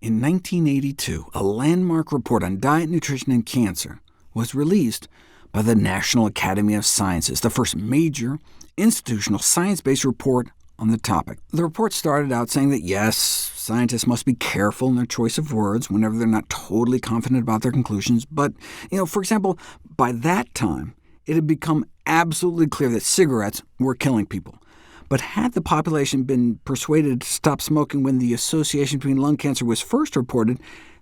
In 1982, a landmark report on diet, nutrition, and cancer was released by the National Academy of Sciences, the first major institutional science-based report on the topic. The report started out saying that yes, scientists must be careful in their choice of words whenever they're not totally confident about their conclusions, but, for example, by that time, it had become absolutely clear that cigarettes were killing people. But had the population been persuaded to stop smoking when the association between lung cancer was first reported,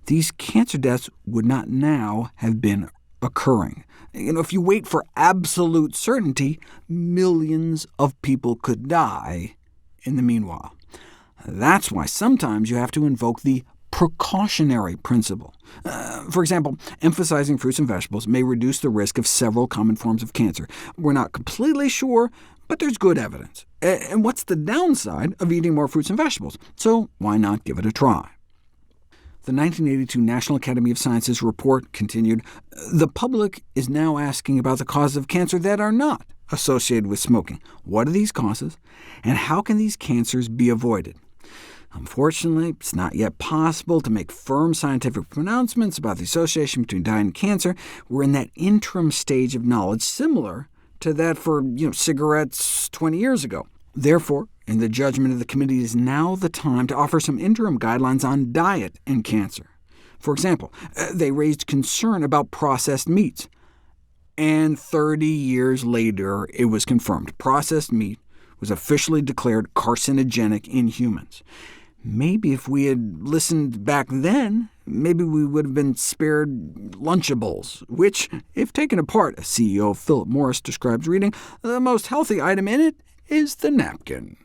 these cancer deaths would not now have been occurring. If you wait for absolute certainty, millions of people could die in the meanwhile. That's why sometimes you have to invoke the precautionary principle. For example, emphasizing fruits and vegetables may reduce the risk of several common forms of cancer. We're not completely sure, but there's good evidence. And what's the downside of eating more fruits and vegetables? So why not give it a try? The 1982 National Academy of Sciences report continued, the public is now asking about the causes of cancer that are not associated with smoking. What are these causes, and how can these cancers be avoided? Unfortunately, it's not yet possible to make firm scientific pronouncements about the association between diet and cancer. We're in that interim stage of knowledge similar to that for cigarettes 20 years ago. Therefore, in the judgment of the committee, is now the time to offer some interim guidelines on diet and cancer. For example, they raised concern about processed meats, and 30 years later it was confirmed. Processed meat was officially declared carcinogenic in humans. Maybe if we had listened back then, maybe we would have been spared Lunchables, which, if taken apart, as CEO Philip Morris describes reading, the most healthy item in it is the napkin.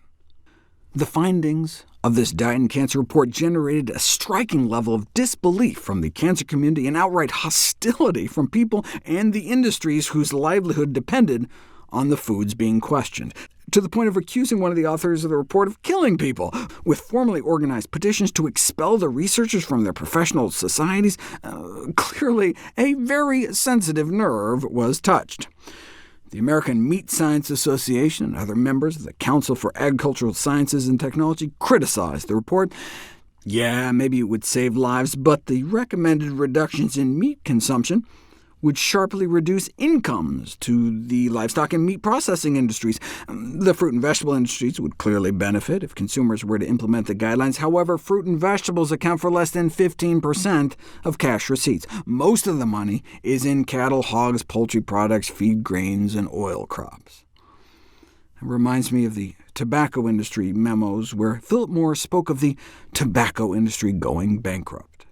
The findings of this diet and cancer report generated a striking level of disbelief from the cancer community and outright hostility from people and the industries whose livelihood depended on the foods being questioned, to the point of accusing one of the authors of the report of killing people, with formally organized petitions to expel the researchers from their professional societies. Clearly, a very sensitive nerve was touched. The American Meat Science Association and other members of the Council for Agricultural Sciences and Technology criticized the report. Yeah, maybe it would save lives, but the recommended reductions in meat consumption would sharply reduce incomes to the livestock and meat processing industries. The fruit and vegetable industries would clearly benefit if consumers were to implement the guidelines. However, fruit and vegetables account for less than 15% of cash receipts. Most of the money is in cattle, hogs, poultry products, feed grains, and oil crops. It reminds me of the tobacco industry memos, where Philip Morris spoke of the tobacco industry going bankrupt.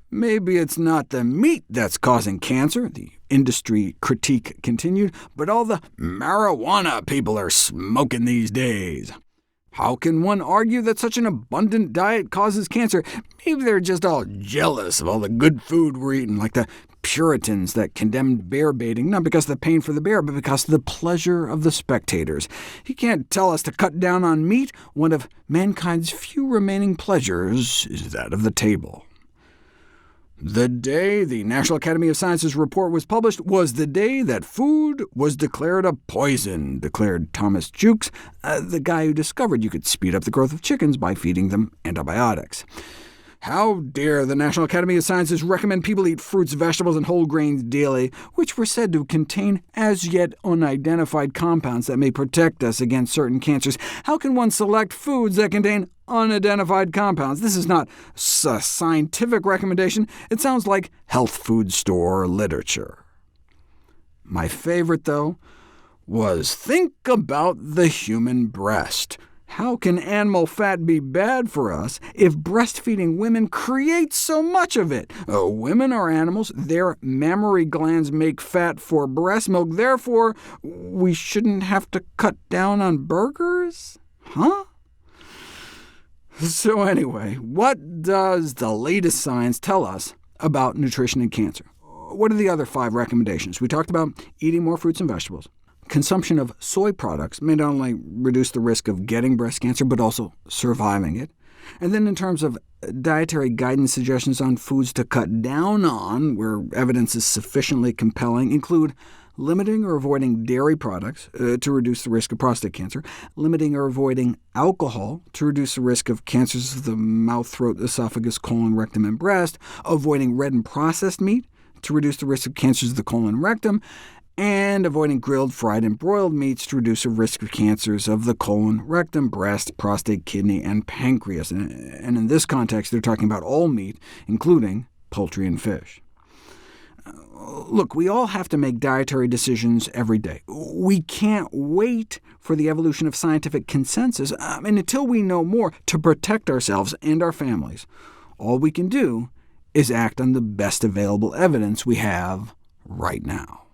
Maybe it's not the meat that's causing cancer, the industry critique continued, but all the marijuana people are smoking these days. How can one argue that such an abundant diet causes cancer? Maybe they're just all jealous of all the good food we're eating, like the Puritans that condemned bear baiting, not because of the pain for the bear, but because of the pleasure of the spectators. You can't tell us to cut down on meat. One of mankind's few remaining pleasures is that of the table. The day the National Academy of Sciences report was published was the day that food was declared a poison, declared Thomas Jukes, the guy who discovered you could speed up the growth of chickens by feeding them antibiotics. How dare the National Academy of Sciences recommend people eat fruits, vegetables, and whole grains daily, which were said to contain as yet unidentified compounds that may protect us against certain cancers? How can one select foods that contain unidentified compounds? This is not a scientific recommendation. It sounds like health food store literature. My favorite, though, was think about the human breast. How can animal fat be bad for us if breastfeeding women create so much of it? Women are animals. Their mammary glands make fat for breast milk. Therefore, we shouldn't have to cut down on burgers? Huh? So anyway, what does the latest science tell us about nutrition and cancer? What are the other 5 recommendations? We talked about eating more fruits and vegetables. Consumption of soy products may not only reduce the risk of getting breast cancer, but also surviving it. And then in terms of dietary guidance suggestions on foods to cut down on, where evidence is sufficiently compelling, include limiting or avoiding dairy products to reduce the risk of prostate cancer, limiting or avoiding alcohol to reduce the risk of cancers of the mouth, throat, esophagus, colon, rectum, and breast, avoiding red and processed meat to reduce the risk of cancers of the colon and rectum, and avoiding grilled, fried, and broiled meats to reduce the risk of cancers of the colon, rectum, breast, prostate, kidney, and pancreas. And in this context, they're talking about all meat, including poultry and fish. Look, we all have to make dietary decisions every day. We can't wait for the evolution of scientific consensus, and until we know more, to protect ourselves and our families. All we can do is act on the best available evidence we have right now.